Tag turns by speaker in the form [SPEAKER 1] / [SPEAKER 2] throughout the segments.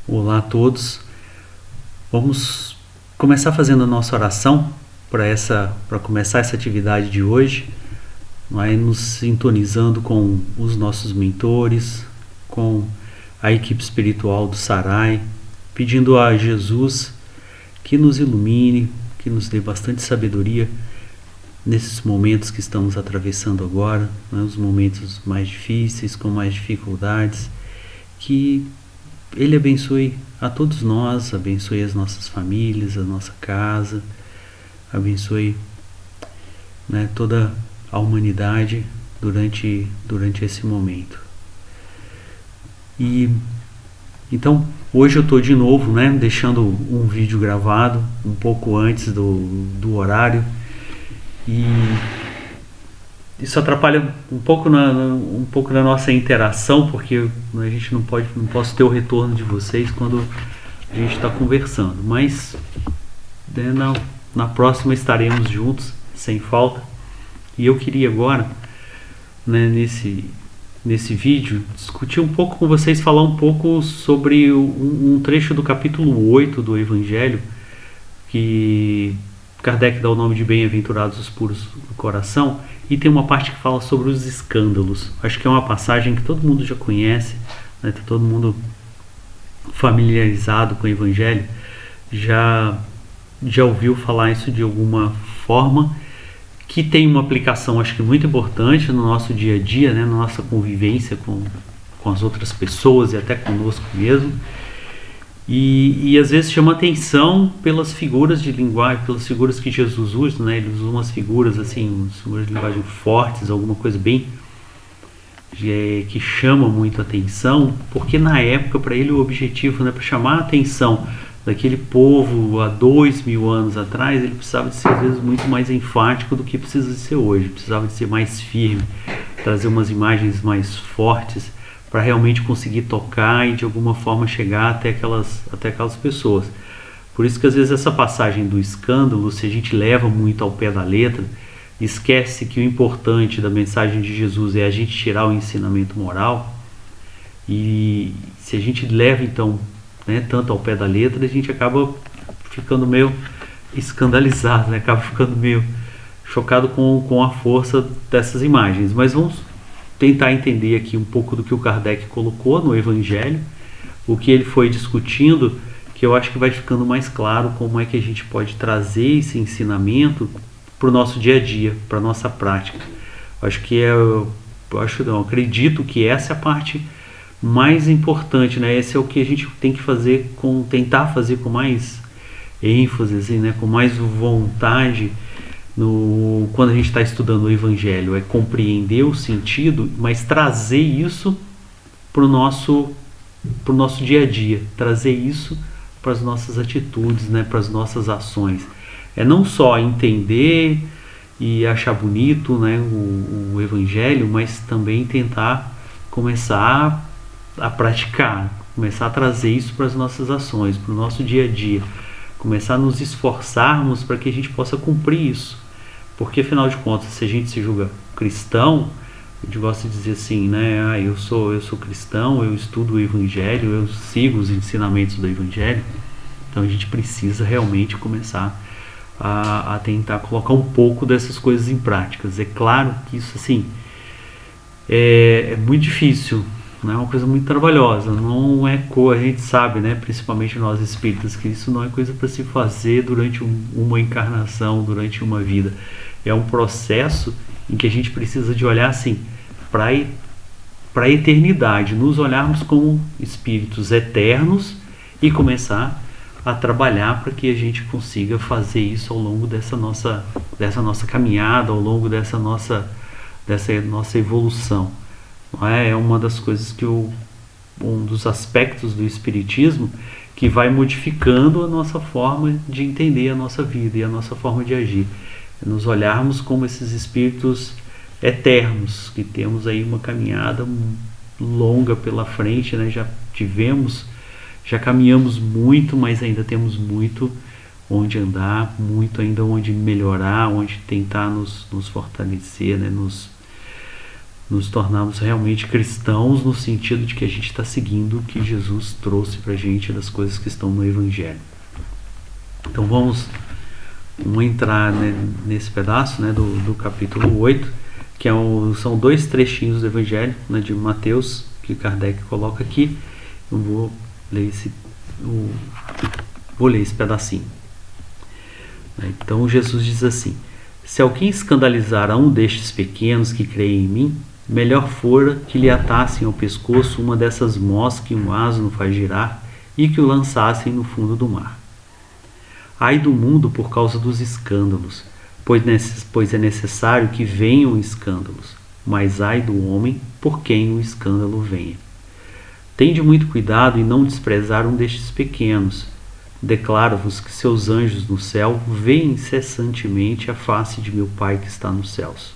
[SPEAKER 1] Olá a todos. Vamos começar fazendo a nossa oração para começar essa atividade de hoje, nos sintonizando com os nossos mentores, com a equipe espiritual do Sarai, pedindo a Jesus que nos ilumine, que nos dê bastante sabedoria nesses momentos que estamos atravessando agora, os momentos mais difíceis, com mais dificuldades, que Ele abençoe a todos nós, abençoe as nossas famílias, a nossa casa, abençoe toda a humanidade durante esse momento. E então, hoje eu estou de novo, deixando um vídeo gravado um pouco antes do horário, e isso atrapalha um pouco na nossa interação, porque a gente não posso ter o retorno de vocês quando a gente está conversando, mas na próxima estaremos juntos, sem falta. E eu queria agora, nesse vídeo, discutir um pouco com vocês, falar um pouco sobre um trecho do capítulo 8 do Evangelho, que Kardec dá o nome de Bem-aventurados os puros do coração, e tem uma parte que fala sobre os escândalos. Acho que é uma passagem que todo mundo já conhece, está todo mundo familiarizado com o Evangelho, já ouviu falar isso de alguma forma, que tem uma aplicação, acho que muito importante no nosso dia a dia, na nossa convivência com as outras pessoas e até conosco mesmo. E às vezes chama atenção pelas figuras de linguagem, pelas figuras que Jesus usa, ele usa umas figuras assim, umas figuras de linguagem fortes, alguma coisa bem que chama muito atenção, porque na época para ele o objetivo, para chamar a atenção daquele povo há 2000 anos atrás, ele precisava de ser às vezes muito mais enfático do que precisa de ser hoje, precisava de ser mais firme, trazer umas imagens mais fortes, para realmente conseguir tocar e de alguma forma chegar até aquelas pessoas. Por isso que às vezes essa passagem do escândalo, se a gente leva muito ao pé da letra, esquece que o importante da mensagem de Jesus é a gente tirar o ensinamento moral, e se a gente leva então tanto ao pé da letra, a gente acaba ficando meio escandalizado, acaba ficando meio chocado com a força dessas imagens. Mas vamos tentar entender aqui um pouco do que o Kardec colocou no Evangelho, o que ele foi discutindo, que eu acho que vai ficando mais claro como é que a gente pode trazer esse ensinamento para o nosso dia a dia, para a nossa prática. Eu acredito que essa é a parte mais importante, Esse é o que a gente tem que tentar fazer com mais ênfase, assim, com mais vontade, quando a gente está estudando o Evangelho, é compreender o sentido, mas trazer isso para o nosso dia a dia, trazer isso para as nossas atitudes, para as nossas ações. É não só entender e achar bonito, o Evangelho, mas também tentar começar a praticar, começar a trazer isso para as nossas ações, para o nosso dia a dia, começar a nos esforçarmos para que a gente possa cumprir isso. Porque, afinal de contas, se a gente se julga cristão, a gente gosta de dizer assim, eu sou cristão, eu estudo o Evangelho, eu sigo os ensinamentos do Evangelho. Então a gente precisa realmente começar a tentar colocar um pouco dessas coisas em práticas. É claro que isso assim é muito difícil, é uma coisa muito trabalhosa, não é a gente sabe, principalmente nós espíritas, que isso não é coisa para se fazer durante uma encarnação, durante uma vida. É um processo em que a gente precisa de olhar assim para a eternidade, nos olharmos como espíritos eternos e começar a trabalhar para que a gente consiga fazer isso ao longo dessa nossa caminhada, ao longo dessa nossa evolução. É uma das coisas que um dos aspectos do Espiritismo que vai modificando a nossa forma de entender a nossa vida e a nossa forma de agir. É nos olharmos como esses espíritos eternos, que temos aí uma caminhada longa pela frente, já caminhamos muito, mas ainda temos muito onde andar, muito ainda onde melhorar, onde tentar nos fortalecer, nos nos tornarmos realmente cristãos no sentido de que a gente está seguindo o que Jesus trouxe para a gente das coisas que estão no Evangelho. Então vamos entrar, né, nesse pedaço, né, do capítulo 8, que são 2 trechinhos do Evangelho, né, de Mateus, que Kardec coloca aqui. Eu vou ler esse pedacinho. Então Jesus diz assim: se alguém escandalizar a um destes pequenos que creem em mim, melhor fora que lhe atassem ao pescoço uma dessas mós que um asno faz girar e que o lançassem no fundo do mar. Ai do mundo por causa dos escândalos, pois é necessário que venham escândalos, mas ai do homem por quem o escândalo venha. Tende muito cuidado em não desprezar um destes pequenos. Declaro-vos que seus anjos no céu veem incessantemente a face de meu Pai que está nos céus,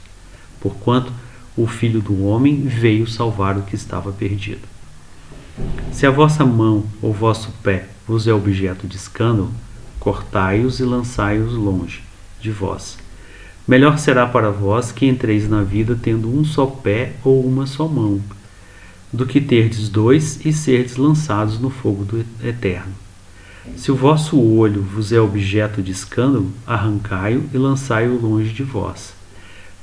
[SPEAKER 1] porquanto o Filho do Homem veio salvar o que estava perdido. Se a vossa mão ou vosso pé vos é objeto de escândalo, cortai-os e lançai-os longe de vós. Melhor será para vós que entreis na vida tendo um só pé ou uma só mão, do que terdes 2 e serdes lançados no fogo do eterno. Se o vosso olho vos é objeto de escândalo, arrancai-o e lançai-o longe de vós.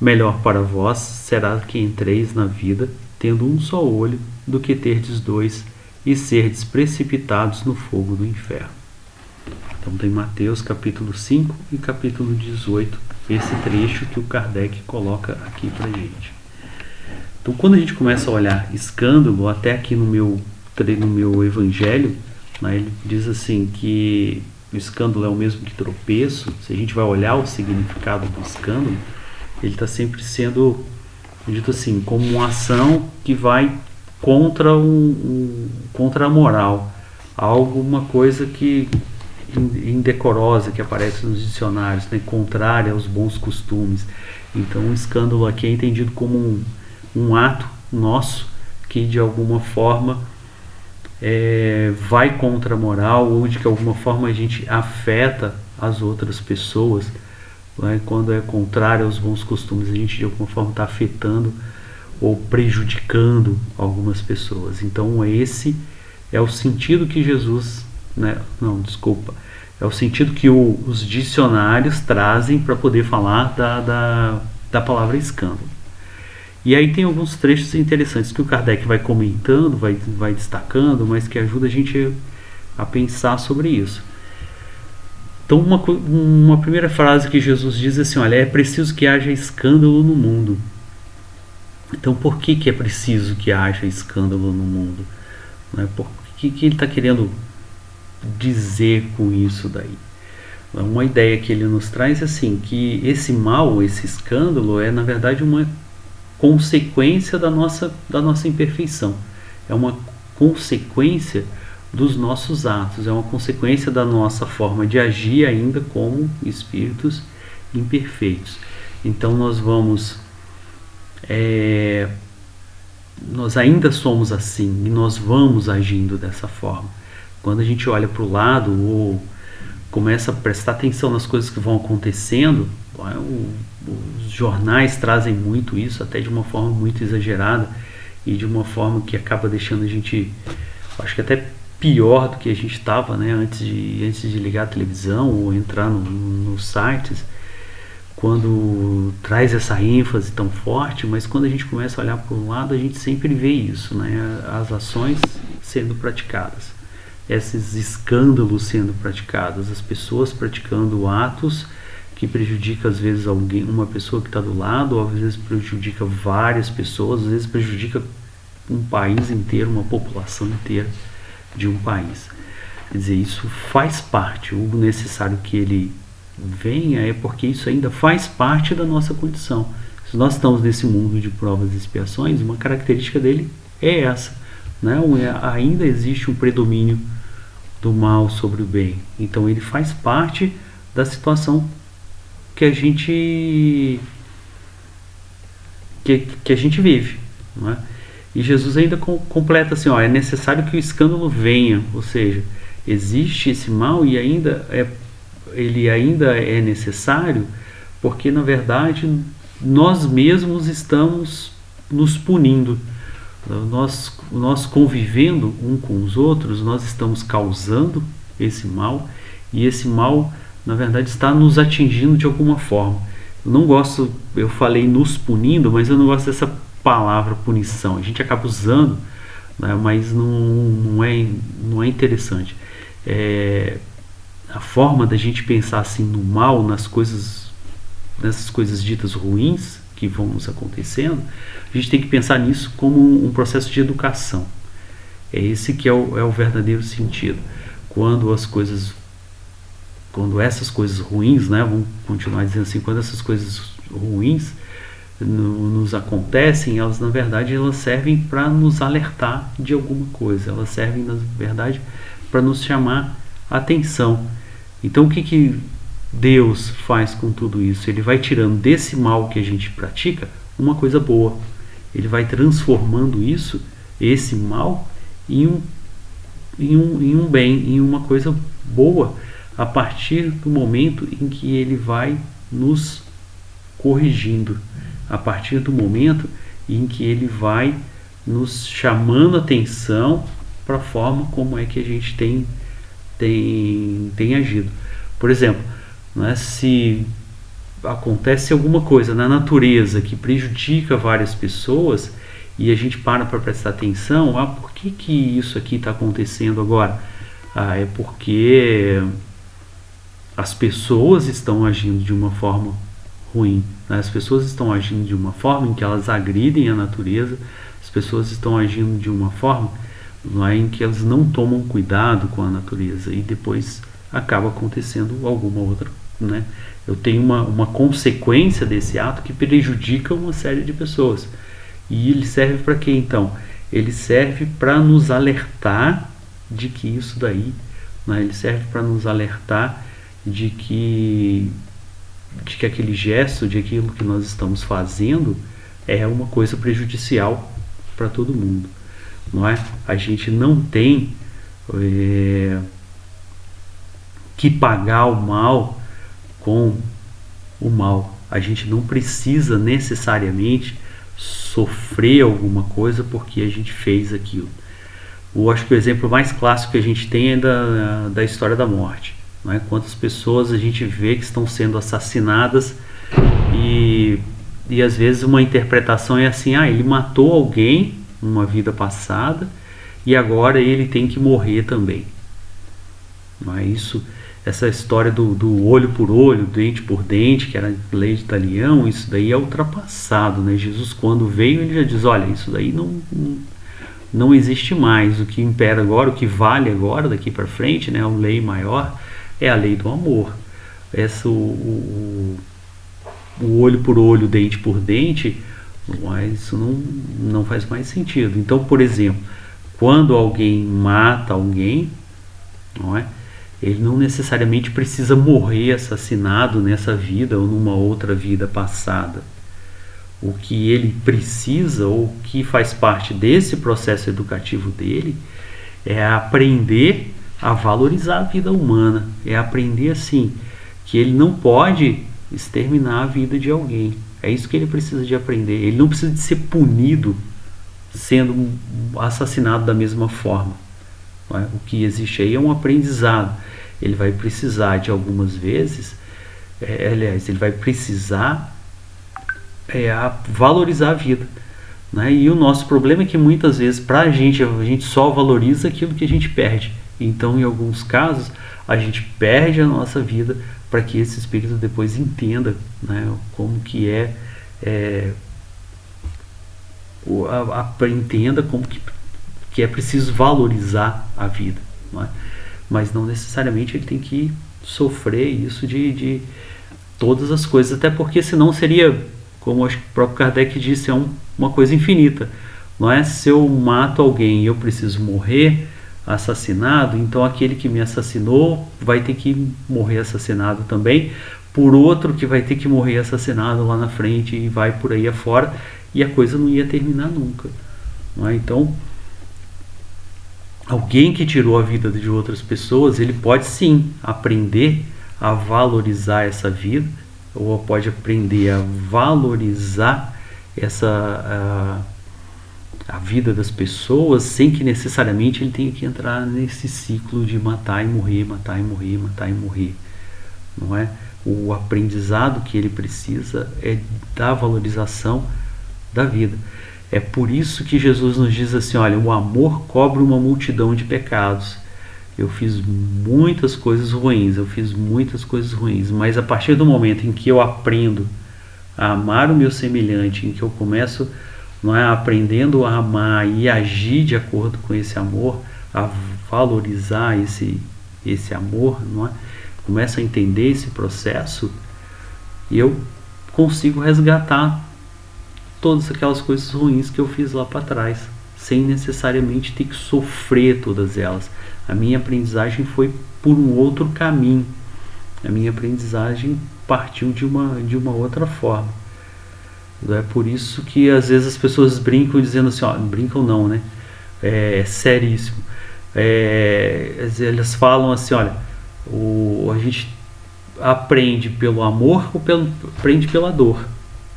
[SPEAKER 1] Melhor para vós será que entreis na vida tendo um só olho, do que terdes 2 e serdes precipitados no fogo do inferno. Então tem Mateus capítulo 5 e capítulo 18, esse trecho que o Kardec coloca aqui pra gente. Então quando a gente começa a olhar escândalo, até aqui no meu Evangelho, né, ele diz assim que o escândalo é o mesmo que tropeço. Se a gente vai olhar o significado do escândalo, ele está sempre sendo dito assim, como uma ação que vai contra a moral, alguma coisa que indecorosa que aparece nos dicionários, né, contrária aos bons costumes. Então o escândalo aqui é entendido como um ato nosso que de alguma forma vai contra a moral, ou de que alguma forma a gente afeta as outras pessoas, né? Quando é contrário aos bons costumes, a gente de alguma forma está afetando ou prejudicando algumas pessoas. Então esse é o sentido que Jesus, né? Não, desculpa, é o sentido que os dicionários trazem para poder falar da palavra escândalo. E aí tem alguns trechos interessantes que o Kardec vai comentando, vai destacando, mas que ajuda a gente a pensar sobre isso. Então uma primeira frase que Jesus diz assim, olha, é preciso que haja escândalo no mundo. Então por que é preciso que haja escândalo no mundo? Né? Por que ele está querendo dizer com isso daí? Uma ideia que ele nos traz é assim, que esse mal, esse escândalo é na verdade uma consequência da nossa imperfeição, é uma consequência dos nossos atos, é uma consequência da nossa forma de agir ainda como espíritos imperfeitos. Então nós ainda somos assim e nós vamos agindo dessa forma. Quando a gente olha para o lado ou começa a prestar atenção nas coisas que vão acontecendo, os jornais trazem muito isso, até de uma forma muito exagerada e de uma forma que acaba deixando a gente, acho que até pior do que a gente estava, né, antes de ligar a televisão ou entrar nos sites, quando traz essa ênfase tão forte. Mas quando a gente começa a olhar para um lado, a gente sempre vê isso, né, as ações sendo praticadas, esses escândalos sendo praticados, as pessoas praticando atos que prejudica às vezes uma pessoa que está do lado, ou às vezes prejudica várias pessoas, às vezes prejudica um país inteiro, uma população inteira de um país. Quer dizer, isso faz parte. O necessário que ele venha é porque isso ainda faz parte da nossa condição. Se nós estamos nesse mundo de provas e expiações, uma característica dele é essa, né? Ainda existe um predomínio do mal sobre o bem. Então ele faz parte da situação que a gente vive, não é? E Jesus ainda completa assim, é necessário que o escândalo venha, ou seja, existe esse mal e ele ainda é necessário porque na verdade nós mesmos estamos nos punindo. Nós convivendo um com os outros, nós estamos causando esse mal, e esse mal, na verdade, está nos atingindo de alguma forma. Eu não gosto, eu falei nos punindo, mas eu não gosto dessa palavra punição. A gente acaba usando, né, mas não é interessante. A forma da gente pensar assim no mal, nessas coisas ditas ruins que vão nos acontecendo, a gente tem que pensar nisso como um processo de educação. É esse que é o verdadeiro sentido. Quando essas coisas ruins, né, vamos continuar dizendo assim, quando essas coisas ruins nos acontecem, elas na verdade elas servem para nos alertar de alguma coisa, elas servem na verdade para nos chamar a atenção. Então o que Deus faz com tudo isso? Ele vai tirando desse mal que a gente pratica uma coisa boa. Ele vai transformando esse mal em um bem, em uma coisa boa, a partir do momento em que ele vai nos corrigindo, a partir do momento em que ele vai nos chamando a atenção para a forma como é que a gente tem agido. Por exemplo, né, se acontece alguma coisa na natureza que prejudica várias pessoas e a gente para prestar atenção, por que isso aqui está acontecendo agora? É porque as pessoas estão agindo de uma forma ruim, né? As pessoas estão agindo de uma forma em que elas agridem a natureza, as pessoas estão agindo de uma forma em que elas não tomam cuidado com a natureza e depois acaba acontecendo alguma outra, né? Eu tenho uma consequência desse ato que prejudica uma série de pessoas. E ele serve para quê então? Ele serve para nos alertar de que isso daí, né? Ele serve para nos alertar de que aquele gesto, de aquilo que nós estamos fazendo é uma coisa prejudicial para todo mundo, não é? A gente não tem que pagar o mal com o mal. A gente não precisa necessariamente sofrer alguma coisa porque a gente fez aquilo. Eu acho que o exemplo mais clássico que a gente tem é da história da morte, não é? Quantas pessoas a gente vê que estão sendo assassinadas e às vezes uma interpretação é assim, ele matou alguém numa vida passada e agora ele tem que morrer também. Não é isso? Essa história do olho por olho, dente por dente, que era a lei de Talião, isso daí é ultrapassado, né? Jesus, quando veio, ele já diz, olha, isso daí não existe mais. O que impera agora, o que vale agora, daqui para frente, né, a lei maior, é a lei do amor. O olho por olho, dente por dente, isso não faz mais sentido. Então, por exemplo, quando alguém mata alguém, não é? Ele não necessariamente precisa morrer assassinado nessa vida ou numa outra vida passada. O que ele precisa, ou o que faz parte desse processo educativo dele, é aprender a valorizar a vida humana. É aprender assim, que ele não pode exterminar a vida de alguém. É isso que ele precisa de aprender. Ele não precisa de ser punido sendo assassinado da mesma forma. O que existe aí é um aprendizado. Ele vai precisar de algumas vezes, ele vai precisar valorizar a vida, né? E o nosso problema é que muitas vezes a gente só valoriza aquilo que a gente perde. Então, em alguns casos, a gente perde a nossa vida para que esse espírito depois entenda, né, como que entenda como que é preciso valorizar a vida, não é? Mas não necessariamente ele tem que sofrer isso de todas as coisas, até porque senão seria, como acho que o próprio Kardec disse, uma coisa infinita, não é? Se eu mato alguém e eu preciso morrer assassinado, então aquele que me assassinou vai ter que morrer assassinado também por outro que vai ter que morrer assassinado lá na frente e vai por aí afora, e a coisa não ia terminar nunca, não é? Então, alguém que tirou a vida de outras pessoas, ele pode sim aprender a valorizar essa vida, ou pode aprender a valorizar a vida das pessoas sem que necessariamente ele tenha que entrar nesse ciclo de matar e morrer, matar e morrer, matar e morrer, não é? O aprendizado que ele precisa é da valorização da vida. É por isso que Jesus nos diz assim, olha, o amor cobre uma multidão de pecados. Eu fiz muitas coisas ruins, mas a partir do momento em que eu aprendo a amar o meu semelhante, em que eu começo, não é, aprendendo a amar e agir de acordo com esse amor, a valorizar esse amor, não é? Começo a entender esse processo e eu consigo resgatar todas aquelas coisas ruins que eu fiz lá para trás, sem necessariamente ter que sofrer todas elas. A minha aprendizagem foi por um outro caminho. A minha aprendizagem partiu de uma outra forma. É por isso que às vezes as pessoas brincam dizendo assim, ó, brincam não, né? É seríssimo. Elas falam assim, olha, a gente aprende pelo amor ou aprende pela dor.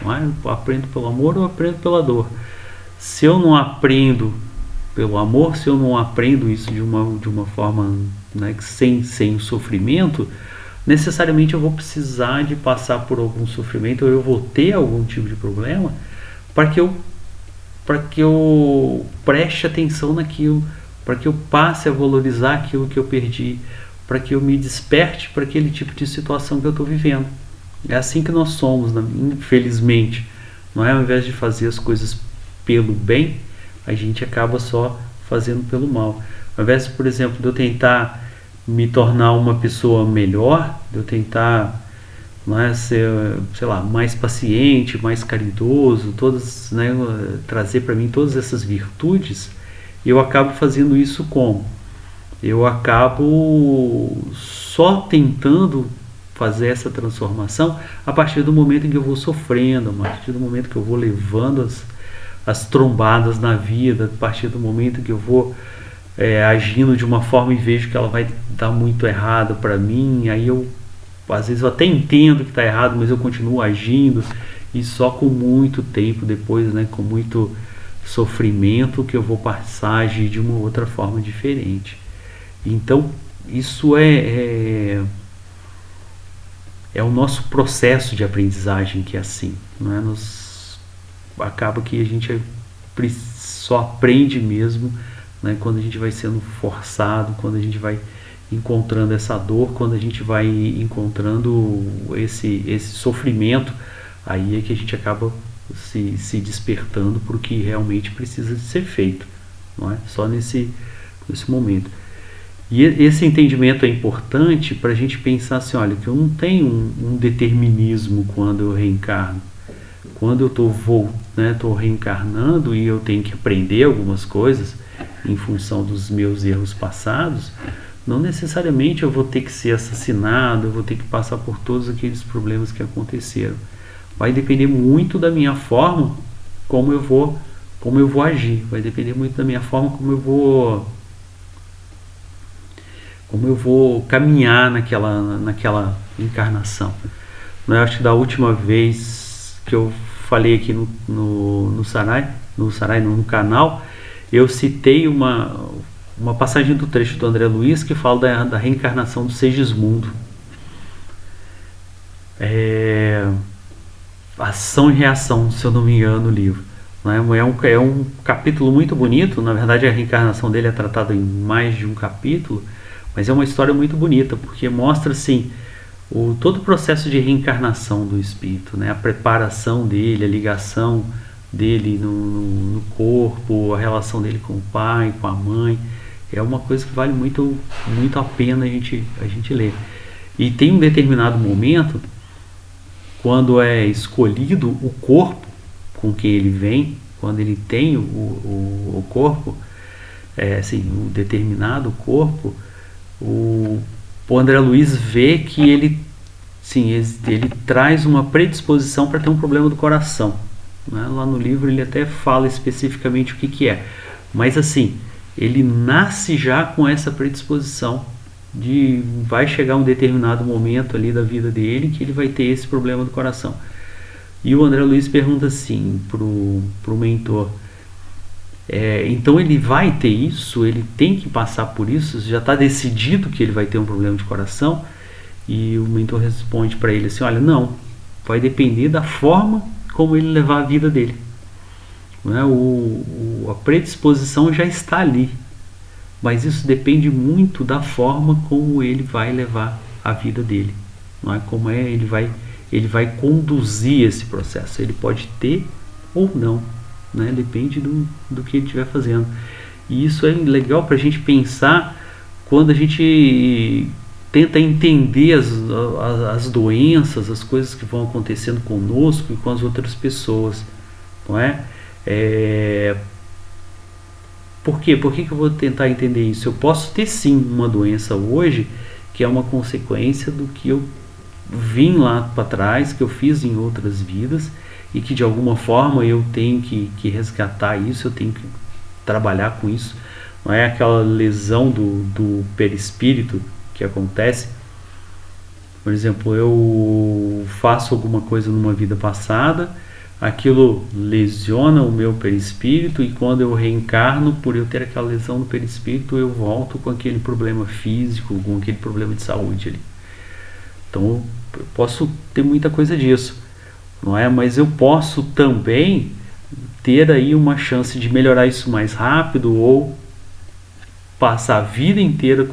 [SPEAKER 1] Não é? Eu aprendo pelo amor ou aprendo pela dor. Se eu não aprendo pelo amor, se eu não aprendo isso de uma forma, né, sem o sofrimento, necessariamente eu vou precisar de passar por algum sofrimento, ou eu vou ter algum tipo de problema para que eu preste atenção naquilo, para que eu passe a valorizar aquilo que eu perdi, para que eu me desperte para aquele tipo de situação que eu estou vivendo. É assim que nós somos, infelizmente. Não é? Ao invés de fazer as coisas pelo bem, a gente acaba só fazendo pelo mal. Ao invés, por exemplo, de eu tentar me tornar uma pessoa melhor, de eu tentar, não é, ser, sei lá, mais paciente, mais caridoso, todas, né, trazer para mim todas essas virtudes, eu acabo fazendo isso como? Eu acabo só tentando fazer essa transformação a partir do momento em que eu vou sofrendo, a partir do momento que eu vou levando as trombadas na vida, a partir do momento que eu vou agindo de uma forma e vejo que ela vai dar muito errado para mim, aí às vezes eu até entendo que está errado, mas eu continuo agindo, e só com muito tempo depois, né, com muito sofrimento, que eu vou passar a agir de uma outra forma diferente. Então isso é o nosso processo de aprendizagem que é assim, não é? Acaba que a gente só aprende mesmo, né, quando a gente vai sendo forçado, quando a gente vai encontrando essa dor, quando a gente vai encontrando esse sofrimento, aí é que a gente acaba se despertando para o que realmente precisa de ser feito, não é? Só nesse momento. E esse entendimento é importante para a gente pensar assim, olha, que eu não tenho um determinismo quando eu reencarno. Quando eu estou reencarnando e eu tenho que aprender algumas coisas em função dos meus erros passados, não necessariamente eu vou ter que ser assassinado, eu vou ter que passar por todos aqueles problemas que aconteceram. Vai depender muito da minha forma como eu vou agir, vai depender muito da minha forma como eu vou caminhar naquela encarnação. Eu acho que da última vez que eu falei aqui no canal, eu citei uma passagem do trecho do André Luiz que fala da reencarnação do Segismundo. Ação e reação, se eu não me engano, no livro. É um capítulo muito bonito, na verdade a reencarnação dele é tratada em mais de um capítulo, mas é uma história muito bonita, porque mostra assim, todo o processo de reencarnação do espírito, né? A preparação dele, a ligação dele no corpo, a relação dele com o pai, com a mãe, é uma coisa que vale muito, muito a pena a gente ler. E tem um determinado momento, quando é escolhido o corpo com quem ele vem, quando ele tem o corpo, um determinado corpo, o André Luiz vê que ele traz uma predisposição para ter um problema do coração, né? Lá no livro ele até fala especificamente o que é, mas assim, ele nasce já com essa predisposição vai chegar um determinado momento ali da vida dele que ele vai ter esse problema do coração. E o André Luiz pergunta assim pro mentor, então ele vai ter isso, ele tem que passar por isso, já está decidido que ele vai ter um problema de coração? E o mentor responde para ele assim, olha, não, vai depender da forma como ele levar a vida dele. Né? A predisposição já está ali, mas isso depende muito da forma como ele vai levar a vida dele, não é? Como ele vai conduzir esse processo. Ele pode ter ou não, né? Depende do que ele estiver fazendo. E isso é legal para a gente pensar quando a gente tenta entender as doenças, as coisas que vão acontecendo conosco e com as outras pessoas, não é? Por quê? Por que eu vou tentar entender isso? Eu posso ter sim uma doença hoje que é uma consequência do que eu vim lá para trás, que eu fiz em outras vidas e que de alguma forma eu tenho que resgatar isso, eu tenho que trabalhar com isso. Não é aquela lesão do perispírito que acontece. Por exemplo, eu faço alguma coisa numa vida passada, aquilo lesiona o meu perispírito e quando eu reencarno, por eu ter aquela lesão no perispírito, eu volto com aquele problema físico, com aquele problema de saúde ali. Então, eu posso ter muita coisa disso, não é? Mas eu posso também ter aí uma chance de melhorar isso mais rápido ou passar a vida inteira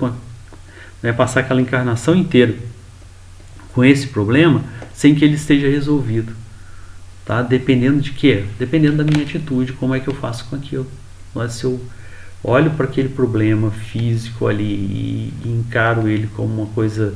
[SPEAKER 1] passar aquela encarnação inteira com esse problema sem que ele esteja resolvido, tá? Dependendo de quê? Dependendo da minha atitude, como é que eu faço com aquilo. Mas se eu olho para aquele problema físico ali e encaro ele como uma coisa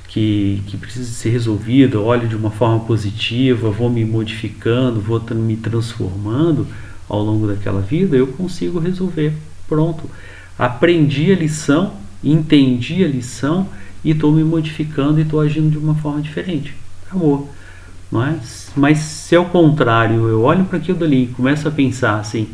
[SPEAKER 1] que precisa ser resolvida, olho de uma forma positiva, vou me modificando, vou me transformando ao longo daquela vida, eu consigo resolver. Pronto. Aprendi a lição, entendi a lição e estou me modificando e estou agindo de uma forma diferente. Acabou. Não é? Mas se ao contrário, eu olho para aquilo dali e começo a pensar assim,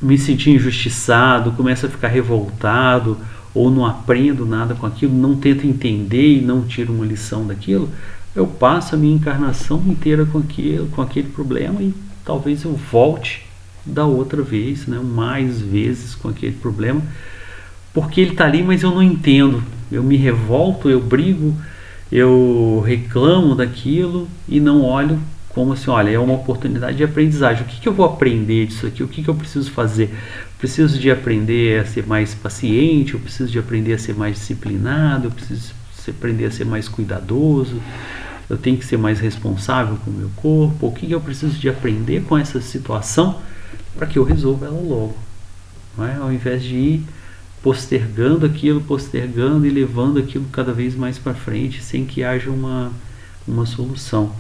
[SPEAKER 1] me sentir injustiçado, começo a ficar revoltado, ou não aprendo nada com aquilo, não tento entender e não tiro uma lição daquilo, eu passo a minha encarnação inteira com aquele problema e talvez eu volte da outra vez, né, mais vezes com aquele problema, porque ele está ali, mas eu não entendo. Eu me revolto, eu brigo, eu reclamo daquilo e não olho como assim, olha, é uma oportunidade de aprendizagem. O que eu vou aprender disso aqui? O que eu preciso fazer? Preciso de aprender a ser mais paciente, eu preciso de aprender a ser mais disciplinado, eu preciso aprender a ser mais cuidadoso, eu tenho que ser mais responsável com o meu corpo. O que eu preciso de aprender com essa situação para que eu resolva ela logo, não é? Ao invés de ir postergando e levando aquilo cada vez mais para frente sem que haja uma solução.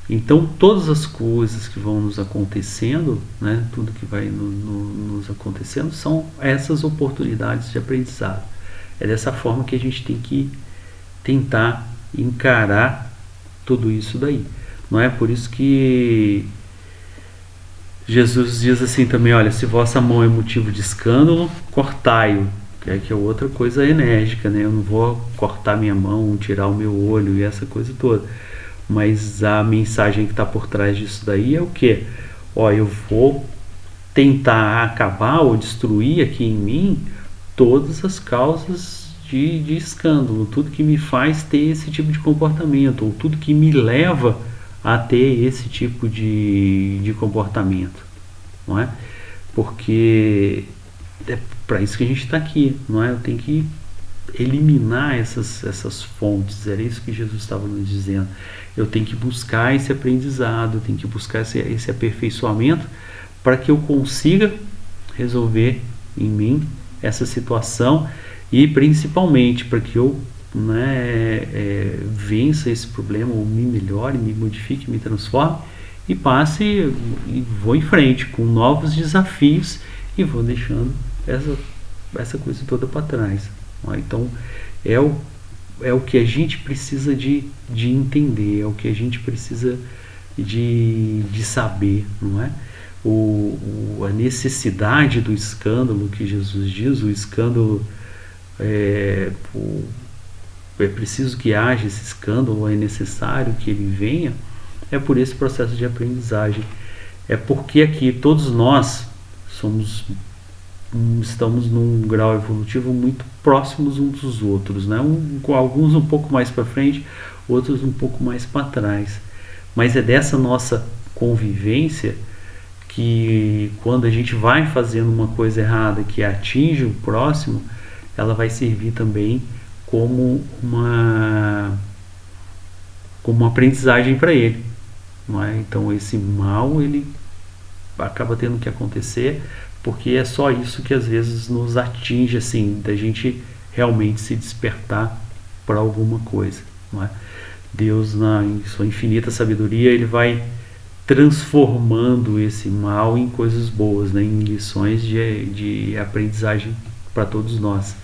[SPEAKER 1] Então todas as coisas que vão nos acontecendo, né, tudo que vai nos acontecendo são essas oportunidades de aprendizado. É dessa forma que a gente tem que tentar encarar tudo isso daí. Não é por isso que Jesus diz assim também, olha, se vossa mão é motivo de escândalo, cortai-o, que é outra coisa enérgica, né? Eu não vou cortar minha mão, tirar o meu olho e essa coisa toda. Mas a mensagem que está por trás disso daí é o quê? Eu vou tentar acabar ou destruir aqui em mim todas as causas de escândalo, tudo que me faz ter esse tipo de comportamento, ou tudo que me leva a ter esse tipo de comportamento, não é? Porque é para isso que a gente está aqui, não é? Eu tenho que eliminar essas fontes, era isso que Jesus estava nos dizendo. Eu tenho que buscar esse aprendizado, eu tenho que buscar esse aperfeiçoamento para que eu consiga resolver em mim essa situação e principalmente para que eu vença esse problema, ou me melhore, me modifique, me transforme e passe e vou em frente com novos desafios e vou deixando essa coisa toda para trás. Então é o que a gente precisa de entender, é o que a gente precisa de saber, não é? A necessidade do escândalo que Jesus diz, o escândalo é preciso que haja esse escândalo, é necessário que ele venha, é por esse processo de aprendizagem. É porque aqui todos nós estamos num grau evolutivo muito próximos uns dos outros, né? Alguns um pouco mais para frente, outros um pouco mais para trás. Mas é dessa nossa convivência que, quando a gente vai fazendo uma coisa errada que atinge o próximo, ela vai servir também como uma aprendizagem para ele, não é? Então esse mal, ele acaba tendo que acontecer, porque é só isso que às vezes nos atinge, assim, da gente realmente se despertar para alguma coisa, não é? Deus, em sua infinita sabedoria, ele vai transformando esse mal em coisas boas, né? Em lições de aprendizagem para todos nós.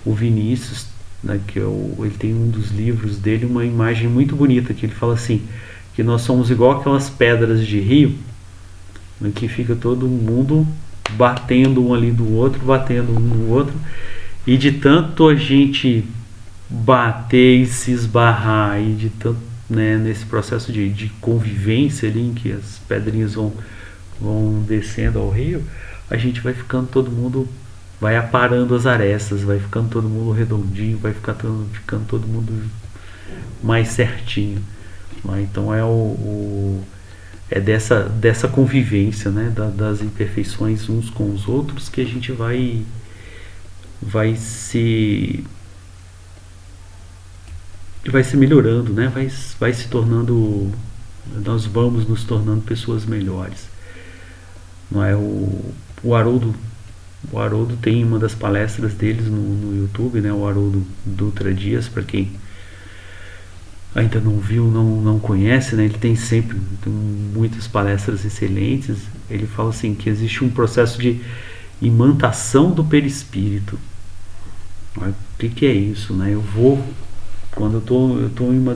[SPEAKER 1] O Vinícius, né, ele tem um dos livros dele, uma imagem muito bonita, que ele fala assim, que nós somos igual aquelas pedras de rio, né, que fica todo mundo batendo um ali do outro, batendo um no outro, e de tanto a gente bater e se esbarrar, e de tanto, né, nesse processo de convivência ali, em que as pedrinhas vão descendo ao rio, a gente vai ficando todo mundo, vai aparando as arestas, vai ficando todo mundo redondinho, vai ficando todo mundo mais certinho. Então é dessa convivência, né, das imperfeições uns com os outros, que a gente vai se melhorando, né? Vai se tornando, nós vamos nos tornando pessoas melhores, não é? O Haroldo tem uma das palestras deles no YouTube, né? O Haroldo Dutra Dias, para quem ainda não viu, não conhece, né? Ele tem muitas palestras excelentes. Ele fala assim, que existe um processo de imantação do perispírito. O que é isso, né? Quando eu estou em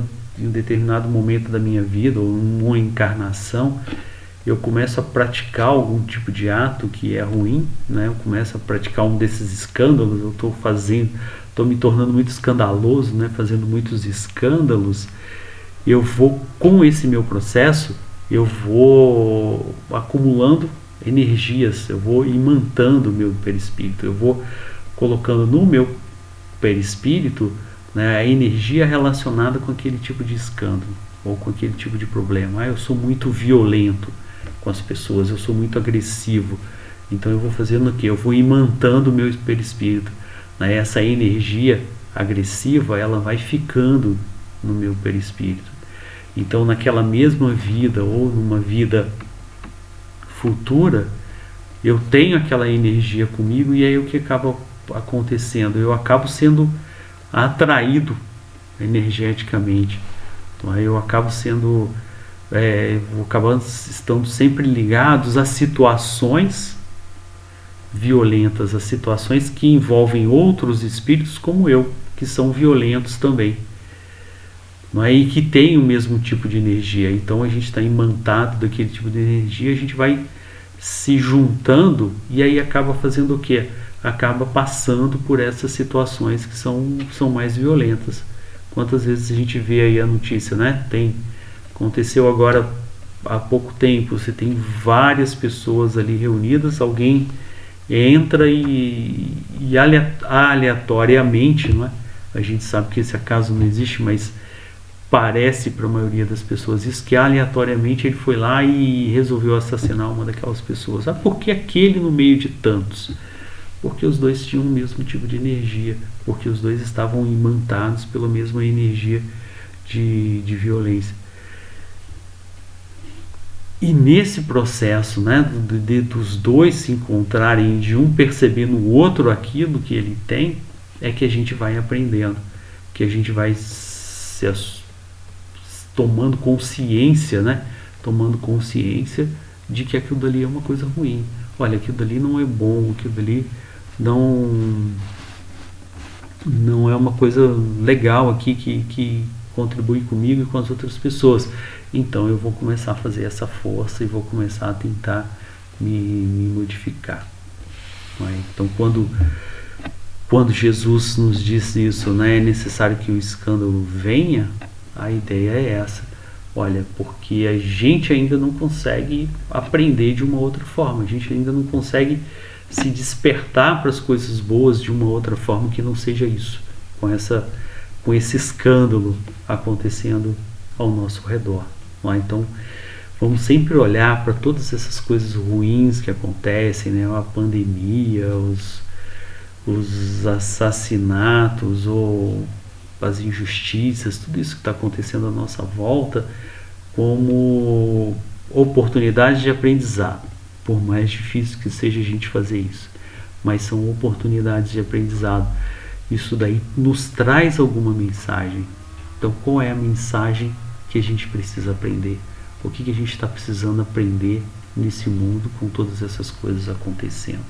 [SPEAKER 1] um determinado momento da minha vida, ou uma encarnação, eu começo a praticar algum tipo de ato que é ruim, né? Eu começo a praticar um desses escândalos, eu estou me tornando muito escandaloso, né? Fazendo muitos escândalos. Eu vou, com esse meu processo, eu vou acumulando energias, eu vou imantando o meu perispírito, eu vou colocando no meu perispírito, né, a energia relacionada com aquele tipo de escândalo ou com aquele tipo de problema. Eu sou muito violento com as pessoas, eu sou muito agressivo, então eu vou fazendo o quê? Eu vou imantando o meu perispírito, né? Essa energia agressiva, ela vai ficando no meu perispírito. Então, naquela mesma vida ou numa vida futura, eu tenho aquela energia comigo, e aí o que acaba acontecendo? Eu acabo sendo atraído energeticamente. Então, aí eu acabo estando sempre ligados a situações violentas, a situações que envolvem outros espíritos como eu, que são violentos também, não é? E que tem o mesmo tipo de energia. Então a gente está imantado daquele tipo de energia, a gente vai se juntando, e aí acaba fazendo o quê? Acaba passando por essas situações que são mais violentas. Quantas vezes a gente vê aí a notícia, né? Aconteceu agora há pouco tempo, você tem várias pessoas ali reunidas, alguém entra e aleatoriamente, não é? A gente sabe que esse acaso não existe, mas parece para a maioria das pessoas isso, que aleatoriamente ele foi lá e resolveu assassinar uma daquelas pessoas. Por que aquele no meio de tantos? Porque os dois tinham o mesmo tipo de energia, porque os dois estavam imantados pela mesma energia de violência. E nesse processo, né, dos dois se encontrarem, de um perceber no outro aquilo que ele tem, é que a gente vai aprendendo, que a gente vai tomando consciência, né, tomando consciência de que aquilo dali é uma coisa ruim. Olha, aquilo dali não é bom, aquilo dali não é uma coisa legal aqui que contribui comigo e com as outras pessoas. Então eu vou começar a fazer essa força e vou começar a tentar me modificar. Então quando quando Jesus nos diz isso, né, é necessário que o escândalo venha, a ideia é essa. Olha, porque a gente ainda não consegue aprender de uma outra forma, a gente ainda não consegue se despertar para as coisas boas de uma outra forma que não seja isso, com esse escândalo acontecendo ao nosso redor. Não é? Então, vamos sempre olhar para todas essas coisas ruins que acontecem, né? A pandemia, os assassinatos ou as injustiças, tudo isso que está acontecendo à nossa volta, como oportunidade de aprendizado, por mais difícil que seja a gente fazer isso, mas são oportunidades de aprendizado. Isso daí nos traz alguma mensagem. Então, qual é a mensagem que a gente precisa aprender? O que a gente está precisando aprender nesse mundo com todas essas coisas acontecendo?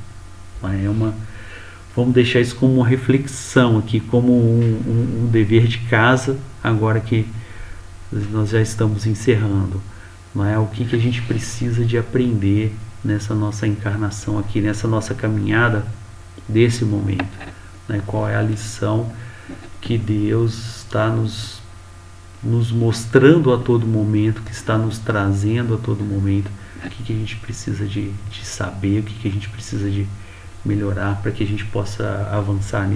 [SPEAKER 1] Vamos deixar isso como uma reflexão aqui, como um dever de casa, agora que nós já estamos encerrando. Não é? O que a gente precisa de aprender nessa nossa encarnação aqui, nessa nossa caminhada desse momento. Né? Qual é a lição que Deus está nos mostrando a todo momento, que está nos trazendo a todo momento, o que a gente precisa de saber, o que a gente precisa de melhorar para que a gente possa avançar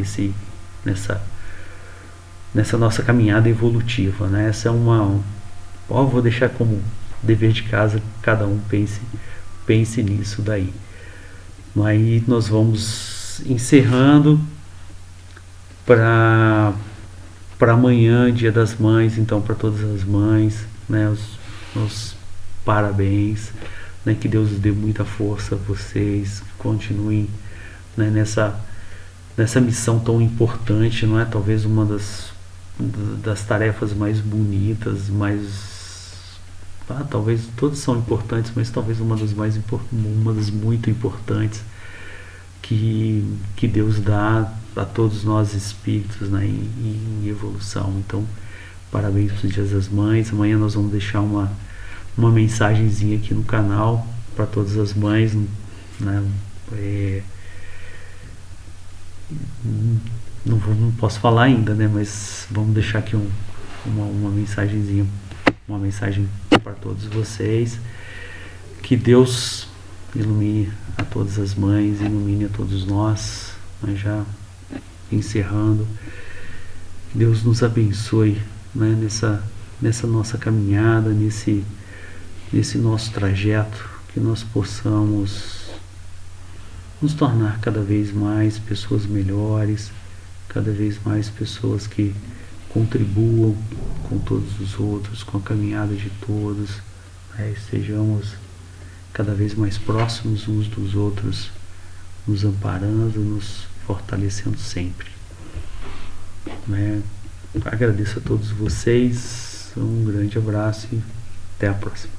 [SPEAKER 1] nessa nossa caminhada evolutiva, né? Essa é vou deixar como dever de casa, cada um pense nisso daí. Aí nós vamos encerrando para amanhã, Dia das Mães, então para todas as mães, né? Os parabéns, né? Que Deus dê muita força a vocês, que continuem, né, nessa missão tão importante, não é? Talvez uma das tarefas mais bonitas, talvez todas são importantes, mas talvez uma das muito importantes que Deus dá a todos nós espíritos, né, em evolução. Então, parabéns para os Dias das Mães. Amanhã nós vamos deixar uma mensagenzinha aqui no canal para todas as mães, né? Não posso falar ainda, né? Mas vamos deixar aqui uma mensagenzinha, uma mensagem para todos vocês. Que Deus ilumine a todas as mães, ilumine a todos nós. Mas já encerrando, que Deus nos abençoe, né? Nessa nossa caminhada, nesse nosso trajeto, que nós possamos nos tornar cada vez mais pessoas melhores, cada vez mais pessoas que contribuam com todos os outros, com a caminhada de todos, né? Estejamos cada vez mais próximos uns dos outros, nos amparando, nos fortalecendo sempre. Né? Agradeço a todos vocês, um grande abraço e até a próxima.